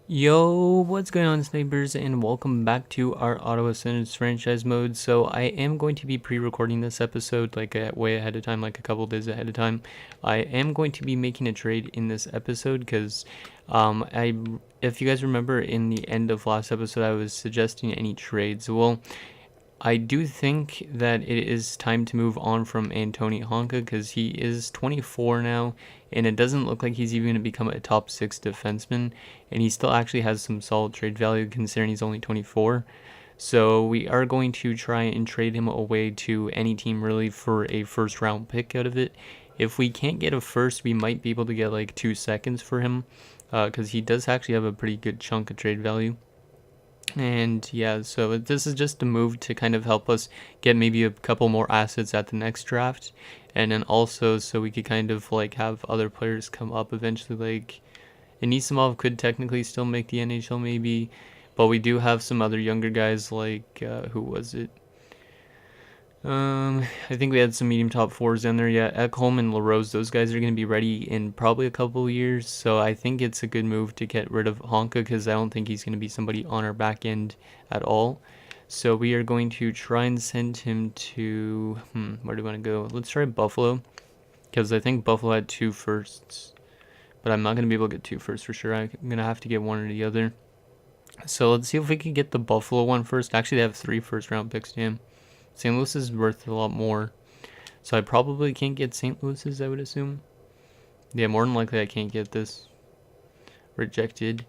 Yo, what's going on, snipers, and welcome back to our Auto Ascendance franchise mode. So I am going to be pre-recording this episode like way ahead of time, like a couple days ahead of time. I am going to be making a trade in this episode because if you guys remember in the end of last episode, I was suggesting any trades. Well, I do think that it is time to move on from Antoni Honka because he is 24 now, and it doesn't look like he's even going to become a top 6 defenseman, and he still actually has some solid trade value considering he's only 24. So we are going to try and trade him away to any team really for a first round pick out of it. If we can't get a first, we might be able to get like 2 seconds for him because he does actually have a pretty good chunk of trade value. And yeah, so this is just a move to kind of help us get maybe a couple more assets at the next draft. And then also so we could kind of like have other players come up eventually. Like Anisimov could technically still make the NHL maybe. But we do have some other younger guys like, who was it? I think we had some medium top fours in there. Yeah, Ekholm and LaRose, those guys are going to be ready in probably a couple of years. So I think it's a good move to get rid of Honka because I don't think he's going to be somebody on our back end at all. So we are going to try and send him to, where do we want to go? Let's try Buffalo because I think Buffalo had 2 firsts. But I'm not going to be able to get 2 firsts for sure. I'm going to have to get one or the other. So let's see if we can get the Buffalo one first. Actually, they have 3 first round picks, damn. St. Louis is worth a lot more. So I probably can't get St. Louis's, I would assume. Yeah, more than likely I can't get this. Rejected.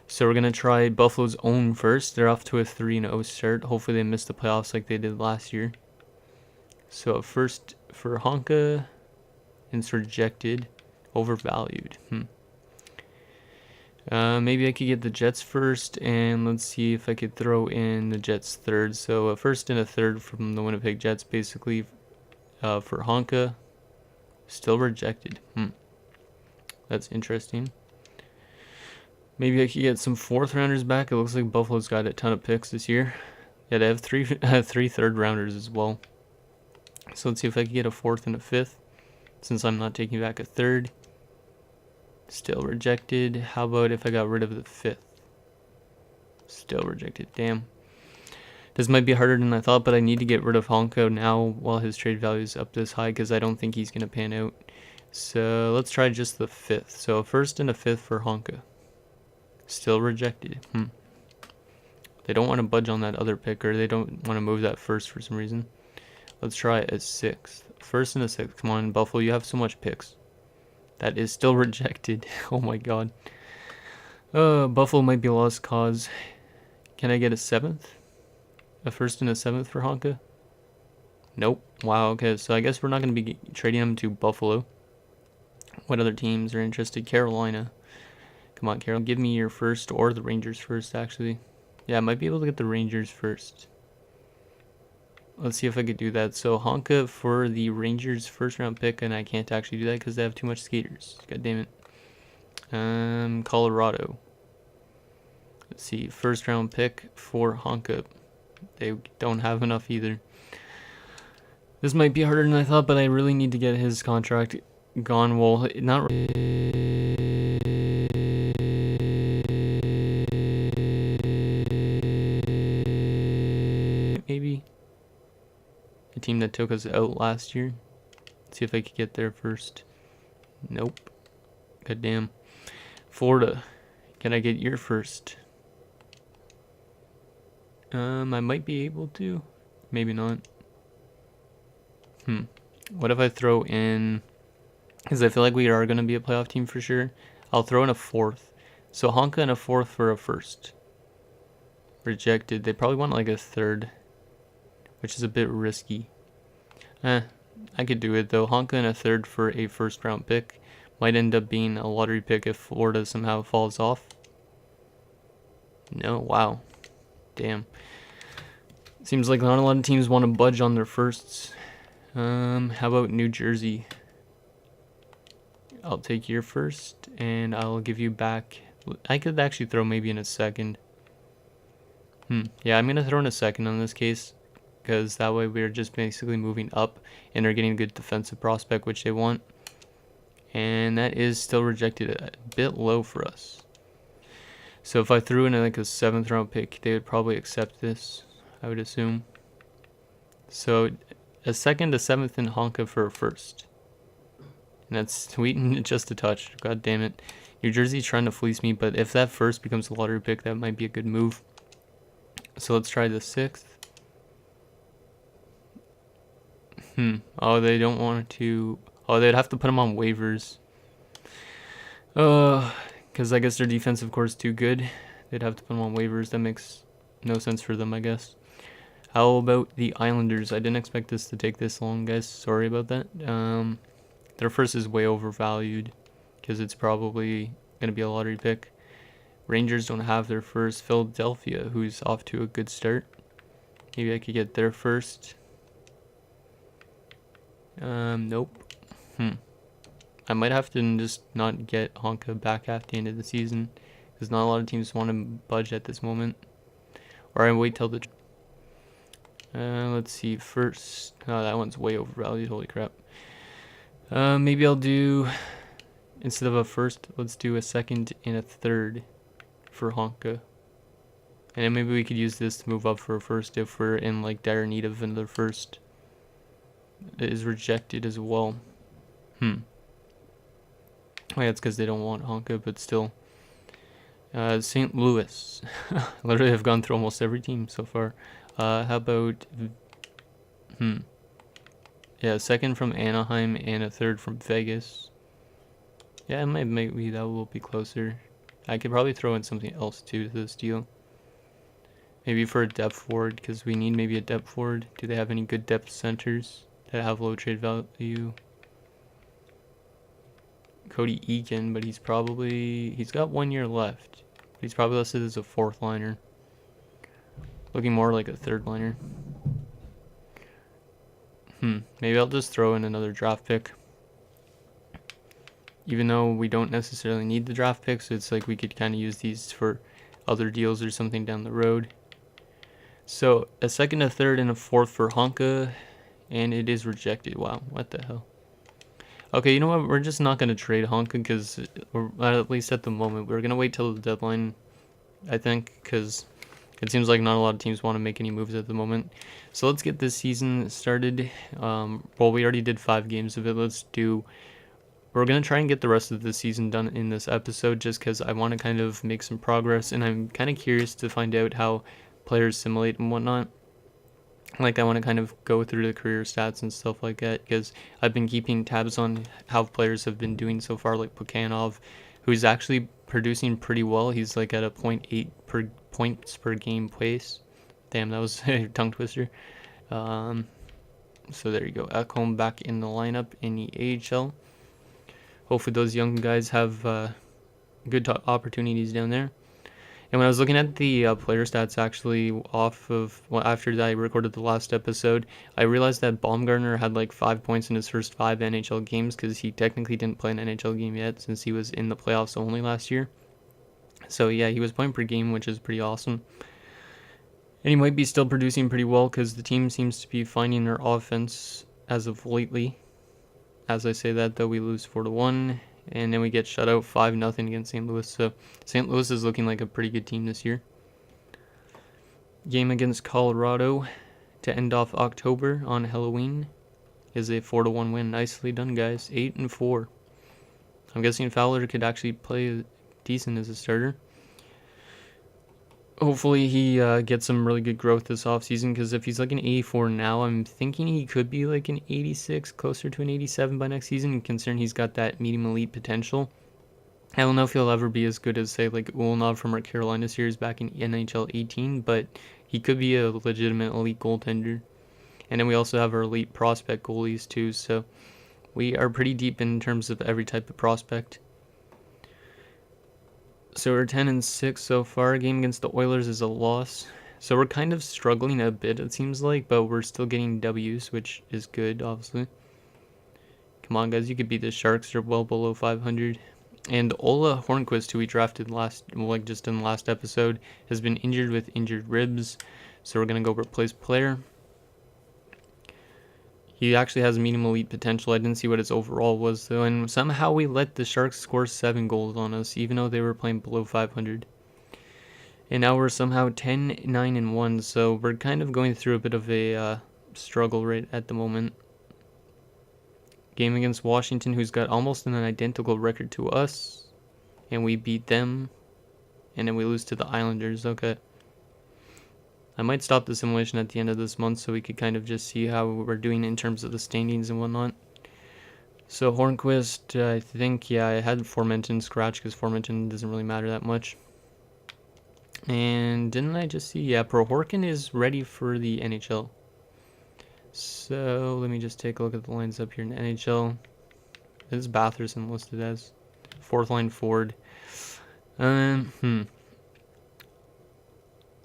So we're going to try Buffalo's own first. They're off to a 3-0 start. Hopefully they miss the playoffs like they did last year. So first for Honka. And it's rejected. Overvalued. Maybe I could get the Jets first, and let's see if I could throw in the Jets third. So a first and a third from the Winnipeg Jets, basically, for Honka. Still rejected. That's interesting. Maybe I could get some 4th rounders back. It looks like Buffalo's got a ton of picks this year. Yeah, they have three 3rd rounders as well. So let's see if I can get a 4th and a 5th, since I'm not taking back a 3rd. Still rejected. How about if I got rid of the 5th? Still rejected. Damn. This might be harder than I thought, but I need to get rid of Honka now while his trade value is up this high because I don't think he's going to pan out. So let's try just the 5th. So a 1st and a 5th for Honka. Still rejected. They don't want to budge on that other pick, or they don't want to move that 1st for some reason. Let's try it as 6th. 1st and a 6th. Come on, Buffalo, you have so much picks. That is still rejected. Oh my god. Buffalo might be a lost cause. Can I get a 7th? A 1st and a 7th for Honka? Nope. Wow, okay, so I guess we're not going to be trading him to Buffalo. What other teams are interested? Carolina. Come on, Carol. Give me your 1st, or the Rangers first, actually. Yeah, I might be able to get the Rangers first. Let's see if I could do that. So Honka for the Rangers 1st round pick, and I can't actually do that because they have too much skaters. God damn it. Colorado. Let's see, 1st round pick for Honka. They don't have enough either. This might be harder than I thought, but I really need to get his contract gone. Well, not maybe. A team that took us out last year. Let's see if I could get there first. Nope. God damn. Florida. Can I get your 1st? I might be able to. Maybe not. What if I throw in... Because I feel like we are going to be a playoff team for sure. I'll throw in a 4th. So Honka and a 4th for a 1st. Rejected. They probably want like a 3rd, which is a bit risky. I could do it though. Honka and a 3rd for a 1st round pick. Might end up being a lottery pick if Florida somehow falls off. No, wow. Damn. Seems like not a lot of teams want to budge on their 1sts. How about New Jersey? I'll take your 1st, and I'll give you back... I could actually throw maybe in a 2nd. Yeah, I'm going to throw in a 2nd on this case, because that way we're just basically moving up, and they're getting a good defensive prospect, which they want. And that is still rejected, a bit low for us. So if I threw in like a 7th round pick, they would probably accept this, I would assume. So a 2nd, a 7th, and Honka for a 1st. And that's sweetened just a touch. God damn it. New Jersey's trying to fleece me, but if that 1st becomes a lottery pick, that might be a good move. So let's try the 6th. Oh, they don't want to... Oh, they'd have to put him on waivers. Because I guess their defensive core is too good. They'd have to put him on waivers. That makes no sense for them, I guess. How about the Islanders? I didn't expect this to take this long, guys. Sorry about that. Their 1st is way overvalued because it's probably going to be a lottery pick. Rangers don't have their 1st. Philadelphia, who's off to a good start. Maybe I could get their 1st. Nope. I might have to just not get Honka back after the end of the season because not a lot of teams want to budge at this moment. Or I wait till the... let's see, 1st. Oh, that one's way overvalued. Holy crap. Maybe I'll do, instead of a 1st, let's do a 2nd and a 3rd for Honka. And then maybe we could use this to move up for a 1st if we're in like dire need of another 1st. It is rejected as well. Oh yeah, it's because they don't want Honka, but still. St. Louis. Literally, I've gone through almost every team so far. How about... Yeah, a 2nd from Anaheim and a 3rd from Vegas. Yeah, maybe that will be closer. I could probably throw in something else too to this deal. Maybe for a depth forward, because we need maybe a depth forward. Do they have any good depth centers that have low trade value? Cody Eakin, but he's got 1 year left. He's probably listed as a 4th liner. Looking more like a 3rd liner. Maybe I'll just throw in another draft pick. Even though we don't necessarily need the draft picks, it's like we could kind of use these for other deals or something down the road. So a 2nd, a 3rd, and a 4th for Honka, and it is rejected. Wow, what the hell? Okay, you know what? We're just not going to trade Honka because, at least at the moment, we're going to wait till the deadline, I think, because it seems like not a lot of teams want to make any moves at the moment. So let's get this season started. Well, we already did 5 games of it. We're going to try and get the rest of the season done in this episode just because I want to kind of make some progress, and I'm kind of curious to find out how players simulate and whatnot. Like, I want to kind of go through the career stats and stuff like that because I've been keeping tabs on how players have been doing so far, like Pukanov, who's actually producing pretty well. He's like at a 0.8 points per game pace. Damn, that was a tongue twister. So there you go. Ekholm back in the lineup in the AHL. Hopefully those young guys have good opportunities down there. And when I was looking at the player stats actually after that I recorded the last episode, I realized that Baumgartner had like 5 points in his first 5 NHL games because he technically didn't play an NHL game yet since he was in the playoffs only last year. So yeah, he was point per game, which is pretty awesome. And he might be still producing pretty well because the team seems to be finding their offense as of lately. As I say that, though, we lose 4-1. And then we get shut out 5-0 against St. Louis. So St. Louis is looking like a pretty good team this year. Game against Colorado to end off October on Halloween is a 4-1 win. Nicely done, guys. 8-4. I'm guessing Fowler could actually play decent as a starter. Hopefully he gets some really good growth this offseason, because if he's like an 84 now, I'm thinking he could be like an 86, closer to an 87 by next season, considering he's got that medium elite potential. I don't know if he'll ever be as good as, say, like Ulnov from our Carolina series back in NHL 18, but he could be a legitimate elite goaltender. And then we also have our elite prospect goalies too, so we are pretty deep in terms of every type of prospect. So we're 10-6 so far. A game against the Oilers is a loss. So we're kind of struggling a bit, it seems like, but we're still getting W's, which is good, obviously. Come on, guys, you could beat the Sharks. They're well below 500. And Ola Hornquist, who we drafted just in the last episode, has been injured with injured ribs. So we're going to go replace player. He actually has medium elite potential. I didn't see what his overall was, though. And somehow we let the Sharks score 7 goals on us, even though they were playing below 500. And now we're somehow 10, 9, and 1. So we're kind of going through a bit of a struggle right at the moment. Game against Washington, who's got almost an identical record to us. And we beat them. And then we lose to the Islanders. Okay. I might stop the simulation at the end of this month so we could kind of just see how we're doing in terms of the standings and whatnot. So Hornquist, I think, yeah, I had aforementioned scratch because aforementioned doesn't really matter that much. And didn't I just see, yeah, Prohorkin is ready for the NHL. So let me just take a look at the lines up here in the NHL. This is Batherson listed as 4th line forward. I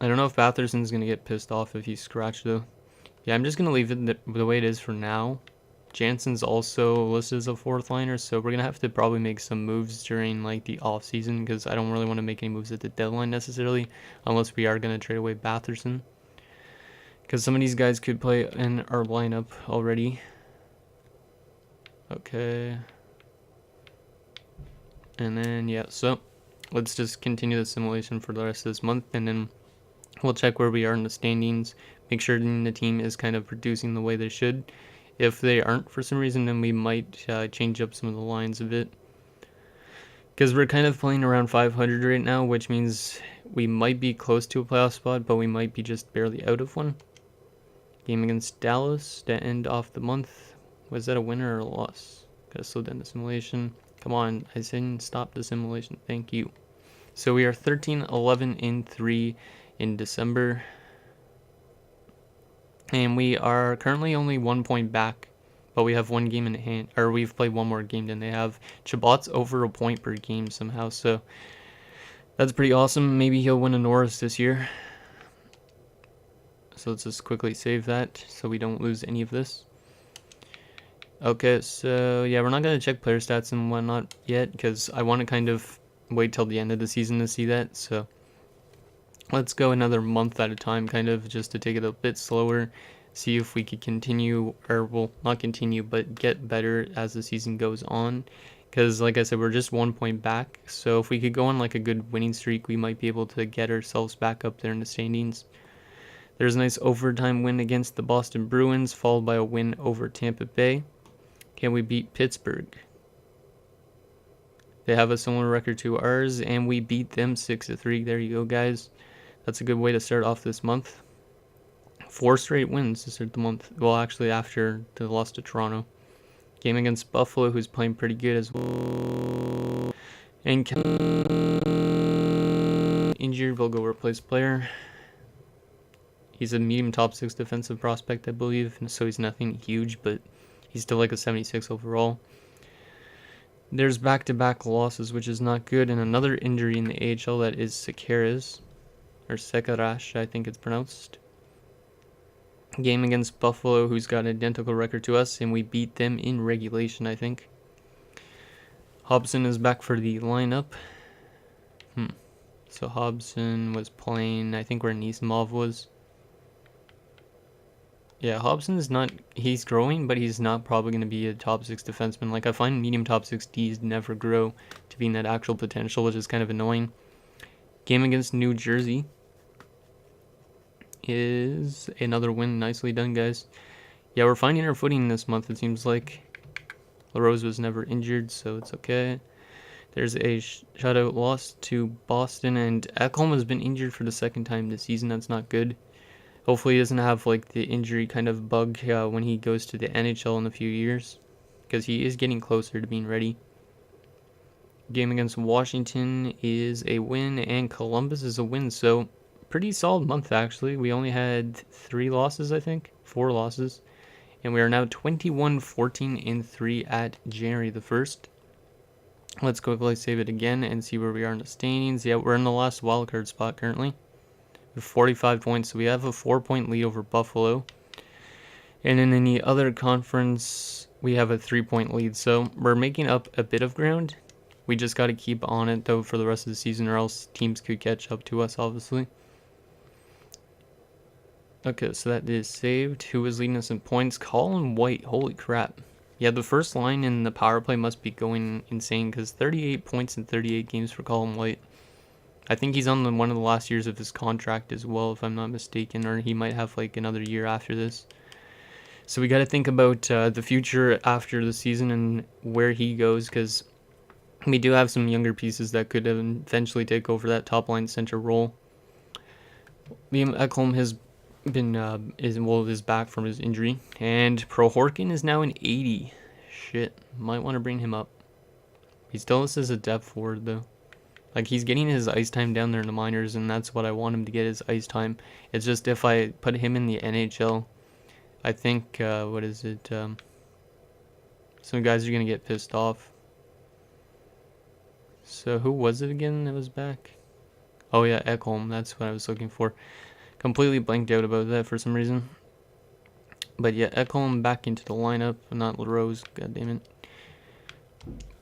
don't know if Batherson's going to get pissed off if he's scratched, though. Yeah, I'm just going to leave it the way it is for now. Jansen's also listed as a 4th liner, so we're going to have to probably make some moves during like the off season because I don't really want to make any moves at the deadline necessarily unless we are going to trade away Batherson. Because some of these guys could play in our lineup already. Okay. And then, yeah, so let's just continue the simulation for the rest of this month and then we'll check where we are in the standings, make sure the team is kind of producing the way they should. If they aren't for some reason, then we might change up some of the lines a bit. Because we're kind of playing around 500 right now, which means we might be close to a playoff spot, but we might be just barely out of one. Game against Dallas to end off the month. Was that a winner or a loss? Gotta slow down the simulation. Come on, I said stop the simulation. Thank you. So we are 13, 11, and 3 in December. And we are currently only 1 point back, but we have 1 game in hand, or we've played 1 more game than they have. Chabot's over a point per game somehow, so that's pretty awesome. Maybe he'll win a Norris this year. So let's just quickly save that so we don't lose any of this. Okay, so yeah, we're not going to check player stats and whatnot yet because I want to kind of wait till the end of the season to see that, so let's go another month at a time, kind of, just to take it a bit slower, see if we could continue, or, well, not continue, but get better as the season goes on. Because, like I said, we're just 1 point back, so if we could go on, like, a good winning streak, we might be able to get ourselves back up there in the standings. There's a nice overtime win against the Boston Bruins, followed by a win over Tampa Bay. Can we beat Pittsburgh? They have a similar record to ours, and we beat them 6-3. There you go, guys. That's a good way to start off this month. 4 straight wins to start the month. Well, actually, after the loss to Toronto. Game against Buffalo, who's playing pretty good as well. And injured, we'll go replace player. He's a medium top 6 defensive prospect, I believe, so he's nothing huge, but he's still like a 76 overall. There's back-to-back losses, which is not good, and another injury in the AHL that is Sekera's. Or Sekarash, I think it's pronounced. Game against Buffalo, who's got an identical record to us, and we beat them in regulation, I think. Hobson is back for the lineup. So Hobson was playing, I think, where Nisimov was. Yeah, Hobson is not, he's growing, but he's not probably going to be a top 6 defenseman. Like, I find medium top 6 Ds never grow to being that actual potential, which is kind of annoying. Game against New Jersey is another win. Nicely done, guys. Yeah, we're finding our footing this month, it seems like. LaRose was never injured, so it's okay. There's a shutout loss to Boston, and Ekholm has been injured for the 2nd time this season. That's not good. Hopefully he doesn't have like the injury kind of bug when he goes to the NHL in a few years, because he is getting closer to being ready. Game against Washington is a win, and Columbus is a win, so pretty solid month actually. We only had 3 losses, I think, 4 losses, and we are now 21, 14, and 3 at January the 1st. Let's quickly save it again and see where we are in the standings. Yeah, we're in the last wildcard spot currently with 45 points, so we have a 4-point lead over Buffalo. And in any other conference, we have a 3-point lead, so we're making up a bit of ground. We just got to keep on it, though, for the rest of the season, or else teams could catch up to us, obviously. Okay, so that is saved. Who is leading us in points? Colin White. Holy crap. Yeah, the first line in the power play must be going insane, because 38 points in 38 games for Colin White. I think he's on one of the last years of his contract as well, if I'm not mistaken, or he might have like another year after this. So we got to think about the future after the season and where he goes, because we do have some younger pieces that could eventually take over that top line center role. Liam Ekholm has been is back from his injury, and Prohorkin is now an 80. Shit, might want to bring him up. He still lists as a depth forward though. Like, he's getting his ice time down there in the minors, and that's what I want him to get, his ice time. It's just if I put him in the NHL, I think what is it? Some guys are gonna get pissed off. So who was it again that was back? Oh yeah, Ekholm. That's what I was looking for. Completely blanked out about that for some reason. But yeah, Ekholm back into the lineup, not LaRose. God damn it.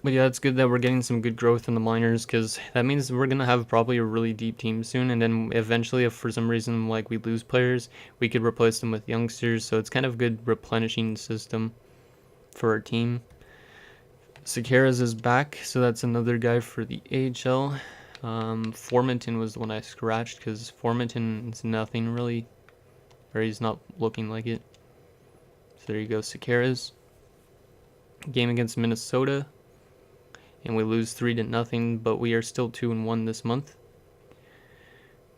But yeah, it's good that we're getting some good growth in the minors, because that means we're gonna have probably a really deep team soon. And then eventually, if for some reason like we lose players, we could replace them with youngsters. So it's kind of a good replenishing system for our team. Sequeiros is back, so that's another guy for the AHL. Formanton was the one I scratched because Formanton is nothing really, or he's not looking like it. So there you go, Sequeiros. Game against Minnesota, and we lose 3-0, but we are still 2-1 this month.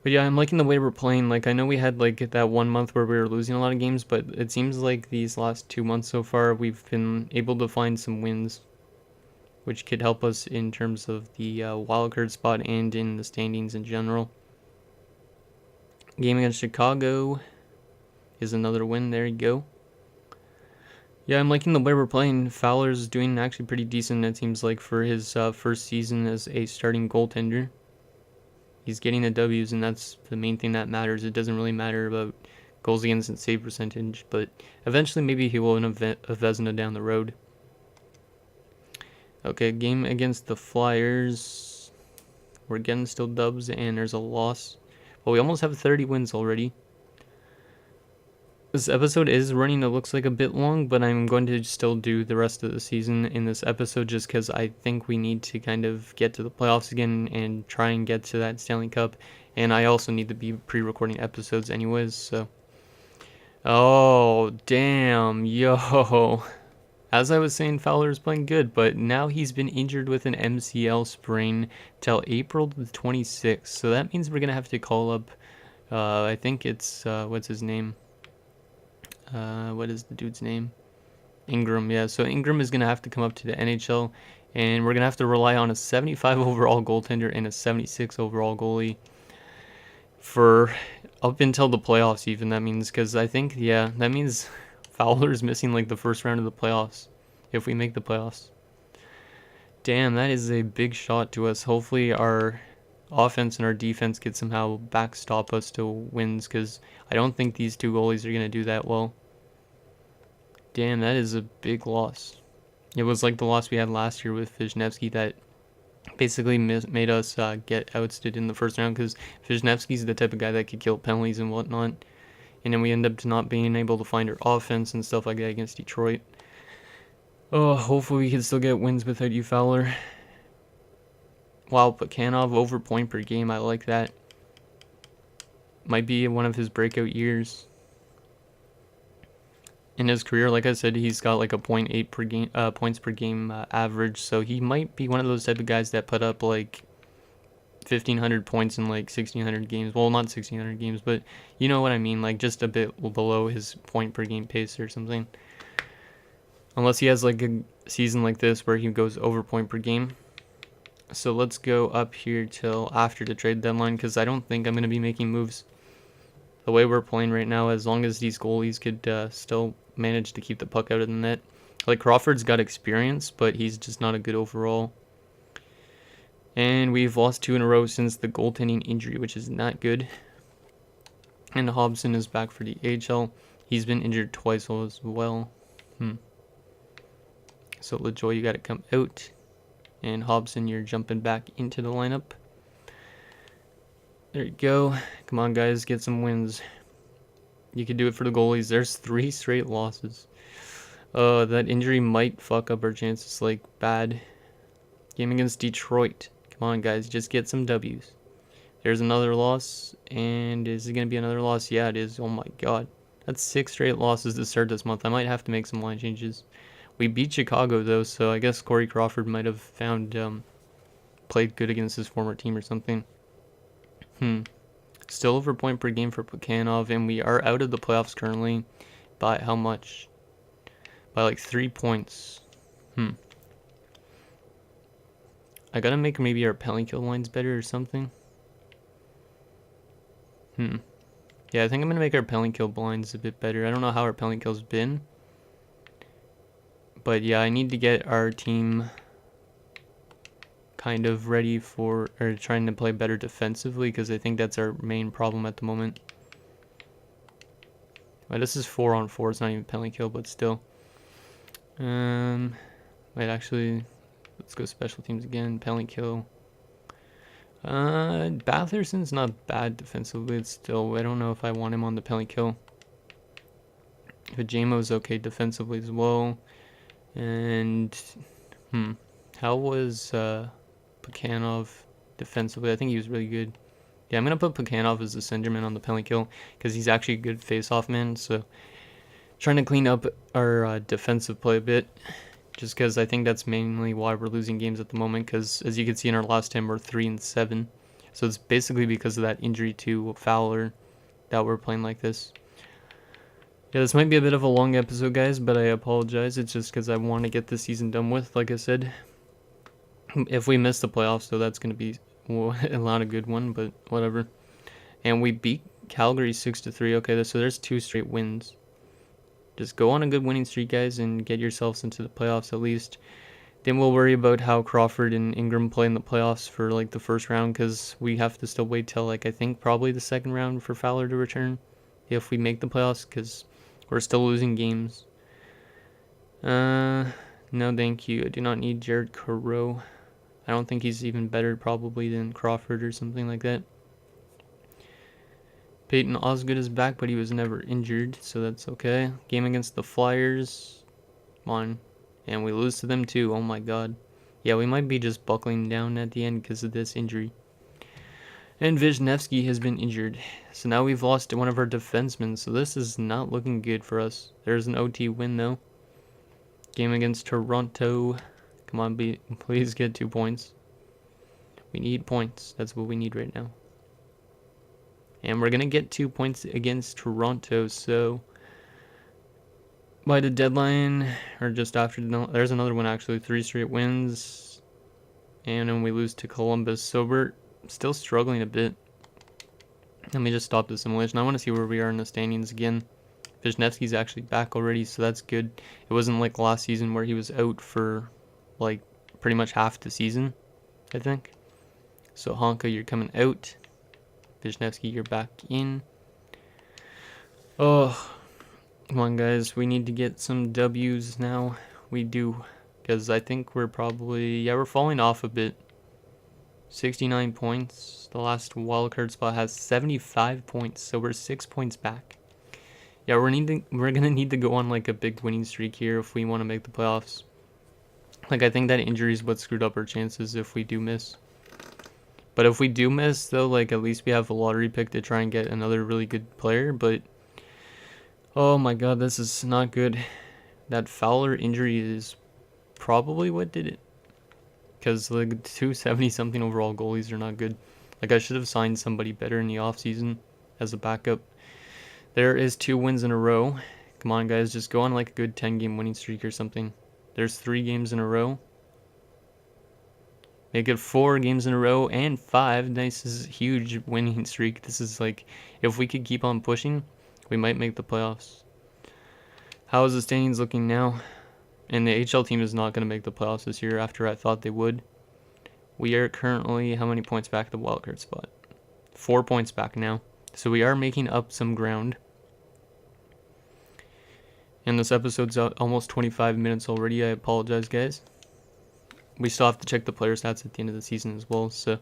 But yeah, I'm liking the way we're playing. Like, I know we had like that 1 month where we were losing a lot of games, but it seems like these last 2 months so far, we've been able to find some wins, which could help us in terms of the wildcard spot and in the standings in general. Game against Chicago is another win. There you go. Yeah, I'm liking the way we're playing. Fowler's doing actually pretty decent, it seems like, for his first season as a starting goaltender. He's getting the W's, and that's the main thing that matters. It doesn't really matter about goals against and save percentage, but eventually maybe he will win a Vezina down the road. Okay, game against the Flyers. We're getting still dubs, and there's a loss. But we almost have 30 wins already. This episode is running, it looks like, a bit long, but I'm going to still do the rest of the season in this episode just because I think we need to kind of get to the playoffs again and try and get to that Stanley Cup. And I also need to be pre-recording episodes anyways, so. Oh, damn, yo. As I was saying, Fowler's playing good, but now he's been injured with an MCL sprain till April the 26th. So that means we're going to have to call up, I think it's, what's his name? What is the dude's name? Ingram, yeah. So Ingram is going to have to come up to the NHL, and we're going to have to rely on a 75 overall goaltender and a 76 overall goalie for up until the playoffs even. That means, because I think, yeah, that means Fowler's missing like the first round of the playoffs if we make the playoffs. Damn, that is a big shot to us. Hopefully our offense and our defense could somehow backstop us to wins, because I don't think these two goalies are going to do that well. Damn, that is a big loss. It was like the loss we had last year with Wisniewski that basically made us get ousted in the first round, because Wisniewski's the type of guy that could kill penalties and whatnot. And then we end up not being able to find our offense and stuff like that against Detroit. Oh, hopefully we can still get wins without you, Fowler. Wow, Pakhanov over point per game. I like that. Might be one of his breakout years in his career. Like I said, he's got like a 0.8 per game, points per game average. So he might be one of those type of guys that put up like 1,500 points in like 1,600 games. Well, not 1,600 games, but you know what I mean. Like just a bit below his point per game pace or something. Unless he has like a season like this where he goes over point per game. So let's go up here till after the trade deadline, because I don't think I'm going to be making moves the way we're playing right now, as long as these goalies could still manage to keep the puck out of the net. Like, Crawford's got experience, but he's just not a good overall. And we've lost 2 in a row since the goaltending injury, which is not good. And Hobson is back for the AHL. He's been injured twice as well. So LaJoy, you got to come out. And Hobson, you're jumping back into the lineup. There you go. Come on, guys, get some wins. You can do it for the goalies. There's 3 straight losses. That injury might fuck up our chances, like, bad. Game against Detroit. Come on, guys, just get some W's. There's another loss. And is it going to be another loss? Yeah, it is. Oh my god. That's 6 straight losses to start this month. I might have to make some line changes. We beat Chicago, though, so I guess Corey Crawford might have played good against his former team or something. Still over point per game for Plekhanov, and we are out of the playoffs currently. By how much? By like 3 points. I gotta make maybe our penalty kill lines better or something. Yeah, I think I'm gonna make our penalty kill blinds a bit better. I don't know how our penalty kill's been. But yeah, I need to get our team kind of ready for, or trying to play better defensively, because I think that's our main problem at the moment. Well, this is 4-on-4, it's not even penalty kill, but still. Wait, actually, let's go special teams again, penalty kill. Batherson's not bad defensively, it's still, I don't know if I want him on the penalty kill. Vajamo's okay defensively as well. And, how was, Plekhanov defensively? I think he was really good. Yeah, I'm going to put Plekhanov as the centerman on the penalty kill, because he's actually a good face-off man, so trying to clean up our defensive play a bit, just because I think that's mainly why we're losing games at the moment, because as you can see in our last 10, we're 3-7, so it's basically because of that injury to Fowler that we're playing like this. Yeah, this might be a bit of a long episode, guys, but I apologize. It's just because I want to get this season done with, like I said. If we miss the playoffs, though, that's going to be not a good one, but whatever. And we beat Calgary 6-3. Okay, so there's 2 straight wins. Just go on a good winning streak, guys, and get yourselves into the playoffs at least. Then we'll worry about how Crawford and Ingram play in the playoffs for, like, the first round, because we have to still wait till, like, I think probably the second round for Fowler to return if we make the playoffs, because we're still losing games. No, thank you. I do not need Jared Coreau. I don't think he's even better probably than Crawford or something like that. Peyton Osgood is back, but he was never injured, so that's okay. Game against the Flyers. Come on. And we lose to them too. Oh my god. Yeah, we might be just buckling down at the end because of this injury. And Wisniewski has been injured. So now we've lost one of our defensemen, so this is not looking good for us. There's an OT win though. Game against Toronto. Come on, please get 2 points. We need points. That's what we need right now. And we're going to get 2 points against Toronto, so by the deadline, or just after, there's another one actually, 3 straight wins. And then we lose to Columbus, so we're still struggling a bit. Let me just stop the simulation. I want to see where we are in the standings again. Wisniewski's actually back already, so that's good. It wasn't like last season where he was out for like pretty much half the season, I think. So Honka, you're coming out. Wisniewski, you're back in. Oh, come on guys, we need to get some W's now. We do, because I think we're probably, yeah, we're falling off a bit. 69 points. The last wildcard spot has 75 points, so we're 6 points back. Yeah, we're gonna need to go on like a big winning streak here if we want to make the playoffs. Like, I think that injury is what screwed up our chances if we do miss. But if we do miss, though, like, at least we have a lottery pick to try and get another really good player. But, oh my god, this is not good. That Fowler injury is probably what did it. Because, like, 270-something overall goalies are not good. Like, I should have signed somebody better in the offseason as a backup. There is 2 wins in a row. Come on, guys, just go on, like, a good 10-game winning streak or something. There's 3 games in a row. Make it 4 games in a row and 5. Nice, this is a huge winning streak. This is like, if we could keep on pushing, we might make the playoffs. How is the standings looking now? And the HL team is not going to make the playoffs this year after I thought they would. We are currently, how many points back the wildcard spot? 4 points back now. So we are making up some ground. And this episode's almost 25 minutes already. I apologize, guys. We still have to check the player stats at the end of the season as well. So,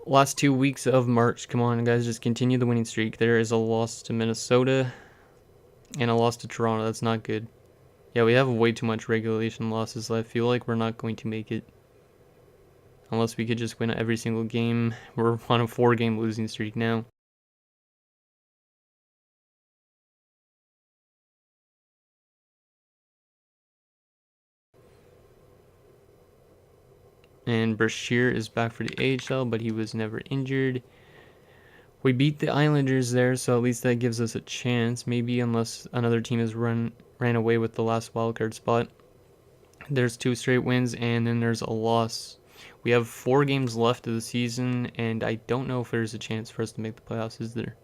last 2 weeks of March. Come on, guys. Just continue the winning streak. There is a loss to Minnesota and a loss to Toronto. That's not good. Yeah, we have way too much regulation losses. I feel like we're not going to make it. unless we could just win every single game. We're on a 4-game losing streak now. And Brashear is back for the AHL, but he was never injured. We beat the Islanders there, so at least that gives us a chance. Maybe unless another team has ran away with the last wildcard spot. There's 2 straight wins, and then there's a loss. We have 4 games left of the season, and I don't know if there's a chance for us to make the playoffs, is there?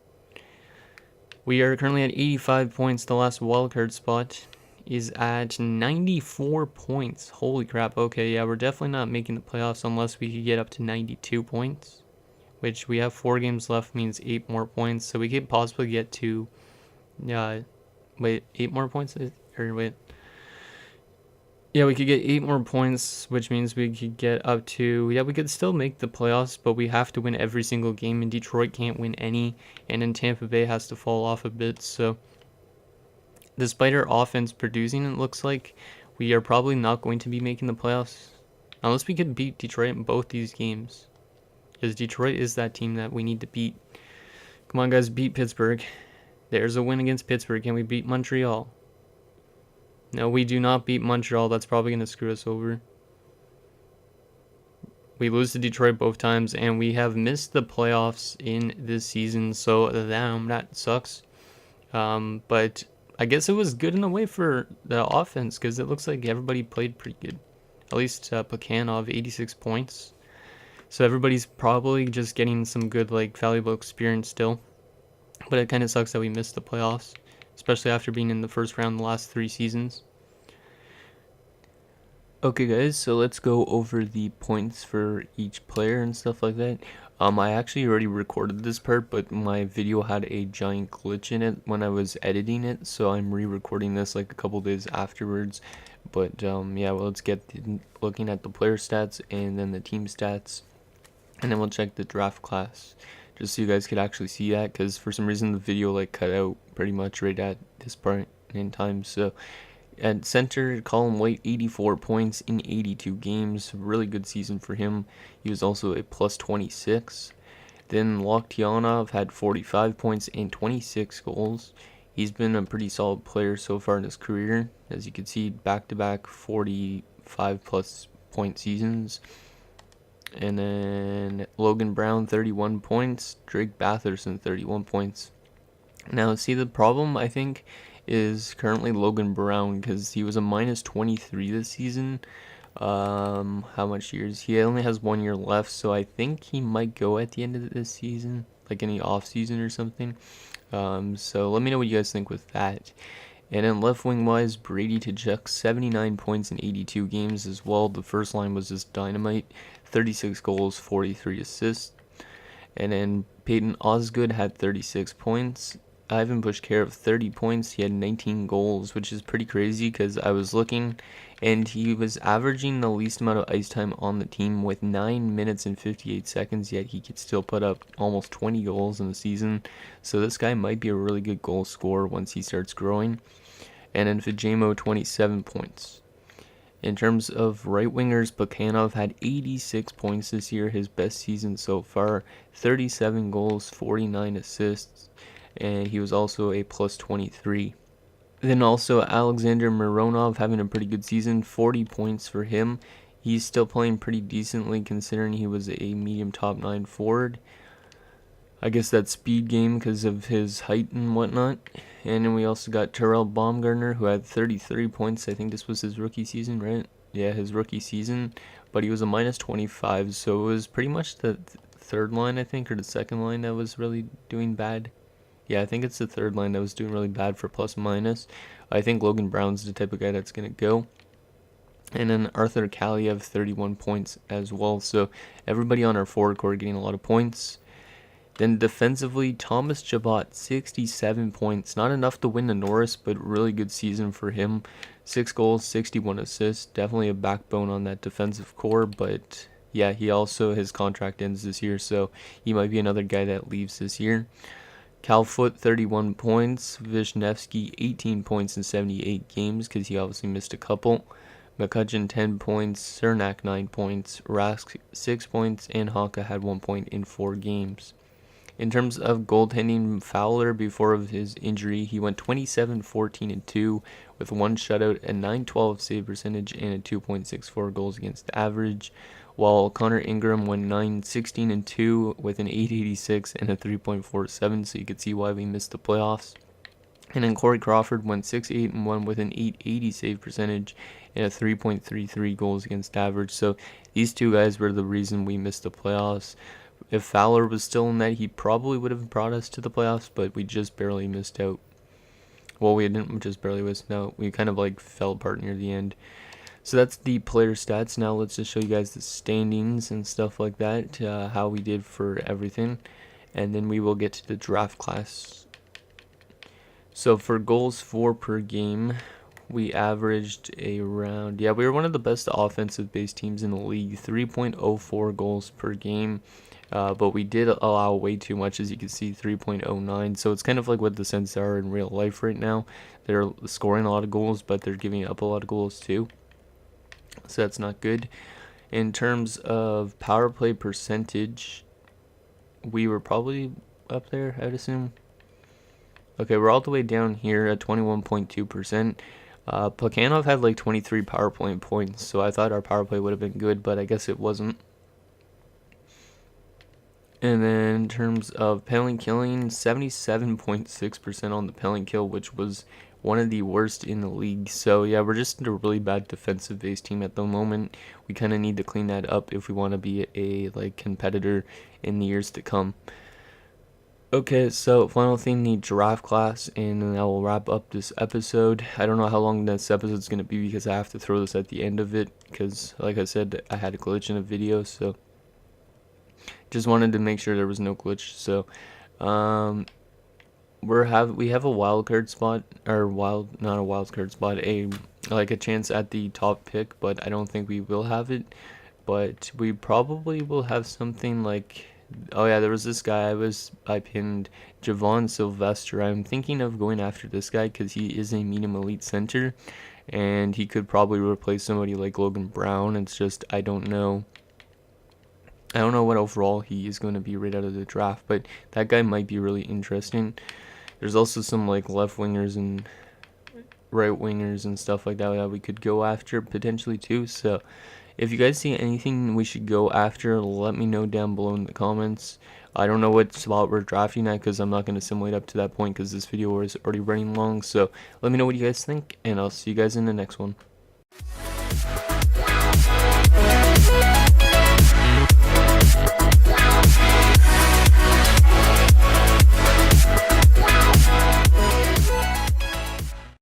We are currently at 85 points. The last wildcard spot is at 94 points. Holy crap. Okay, yeah, we're definitely not making the playoffs unless we could get up to 92 points, which we have 4 games left, means 8 more points. So we could possibly get to, 8 more points? Or wait. Yeah, we could get 8 more points, which means we could get up to, we could still make the playoffs, but we have to win every single game, and Detroit can't win any, and then Tampa Bay has to fall off a bit. So despite our offense producing, it looks like we are probably not going to be making the playoffs unless we could beat Detroit in both these games, because Detroit is that team that we need to beat. Come on, guys, beat Pittsburgh. There's a win against Pittsburgh. Can we beat Montreal? No, we do not beat Montreal. That's probably going to screw us over. We lose to Detroit both times, and we have missed the playoffs in this season, so that sucks. But I guess it was good in a way for the offense, because it looks like everybody played pretty good. At least Plekhanov, 86 points. So everybody's probably just getting some good, valuable experience still. But it kind of sucks that we missed the playoffs, especially after being in the first round the last 3 seasons. Okay, guys, so let's go over the points for each player and stuff like that. I actually already recorded this part, but my video had a giant glitch in it when I was editing it, so I'm re-recording this a couple days afterwards. But yeah, well, let's get looking at the player stats and then the team stats, and then we'll check the draft class, just so you guys could actually see that, because for some reason the video cut out pretty much right at this part in time. So at center, Colin White, 84 points in 82 games. Really good season for him. He was also a plus 26. Then Loktionov had 45 points and 26 goals. He's been a pretty solid player so far in his career. As you can see, back-to-back 45 plus point seasons. And then Logan Brown, 31 points. Drake Batherson, 31 points. Now, see, the problem, I think, is currently Logan Brown, because he was a minus 23 this season. How much years? He only has 1 year left, so I think he might go at the end of this season, in the off season or something. So let me know what you guys think with that. And then left wing wise, Brady Tkachuk, 79 points in 82 games as well. The first line was just dynamite, 36 goals, 43 assists. And then Peyton Osgood had 36 points. Ivan Bushkarov, 30 points. He had 19 goals, which is pretty crazy, because I was looking, and he was averaging the least amount of ice time on the team with 9 minutes and 58 seconds, yet he could still put up almost 20 goals in the season. So this guy might be a really good goal scorer once he starts growing. And then Fajemo, 27 points. In terms of right wingers, Plekhanov had 86 points this year, his best season so far, 37 goals, 49 assists, and he was also a plus 23. Then also Alexander Mironov having a pretty good season, 40 points for him. He's still playing pretty decently considering he was a medium top 9 forward. I guess that's speed game because of his height and whatnot. And then we also got Terrell Baumgartner, who had 33 points. I think this was his rookie season, right? Yeah, his rookie season. But he was a minus 25, so it was pretty much the third line, I think, or the second line that was really doing bad. Yeah, I think it's the third line that was doing really bad for plus minus. I think Logan Brown's the type of guy that's going to go. And then Arthur Kaliev, 31 points as well. So everybody on our forward core getting a lot of points. Then defensively, Thomas Chabot, 67 points. Not enough to win the Norris, but really good season for him. 6 goals, 61 assists. Definitely a backbone on that defensive core. But yeah, his contract ends this year, so he might be another guy that leaves this year. Cal Foote, 31 points. Vishnevsky, 18 points in 78 games, because he obviously missed a couple. McCutcheon 10 points, Cernak 9 points, Rask 6 points, and Honka had 1 point in 4 games. In terms of goaltending, Fowler, before of his injury, he went 27, 14, and 2 with 1 shutout, a .912 save percentage, and a 2.64 goals against average, while Connor Ingram went 9, 16, and 2 with an 886 and a 3.47, so you could see why we missed the playoffs. And then Corey Crawford went 6, 8, and 1 with an 880 save percentage and a 3.33 goals against average. So these two guys were the reason we missed the playoffs. If Fowler was still in that, he probably would have brought us to the playoffs, but we just barely missed out. Well, we didn't just barely miss out. We kind of like fell apart near the end. So that's the player stats. Now let's just show you guys the standings and stuff like that, how we did for everything. And then we will get to the draft class. So for goals for per game, we averaged around, we were one of the best offensive based teams in the league, 3.04 goals per game. But we did allow way too much, as you can see, 3.09. So it's kind of like what the Sens are in real life right now. They're scoring a lot of goals, but they're giving up a lot of goals too. So that's not good. In terms of power play percentage, we were probably up there, I'd assume. Okay, we're all the way down here at 21.2%. Plekhanov had like 23 power play points, so I thought our power play would have been good, but I guess it wasn't. And then in terms of penalty killing, 77.6% on the penalty kill, which was one of the worst in the league. So yeah, we're just a really bad defensive based team at the moment. We kind of need to clean that up if we want to be a competitor in the years to come. Okay, so final thing, the draft class, and then I will wrap up this episode. I don't know how long this episode is going to be because I have to throw this at the end of it because, like I said, I had a glitch in a video, so just wanted to make sure there was no glitch. So we have a wild card spot, or not a wild card spot, a chance at the top pick, but I don't think we will have it. But we probably will have something like, oh yeah, there was this guy I pinned, Javon Sylvester. I'm thinking of going after this guy because he is a medium elite center, and he could probably replace somebody like Logan Brown. It's just I don't know what overall he is going to be right out of the draft, but that guy might be really interesting. There's also some like left wingers and right wingers and stuff like that we could go after potentially too. So if you guys see anything we should go after, let me know down below in the comments. I don't know what spot we're drafting at because I'm not going to simulate up to that point because this video is already running long. So let me know what you guys think, and I'll see you guys in the next one.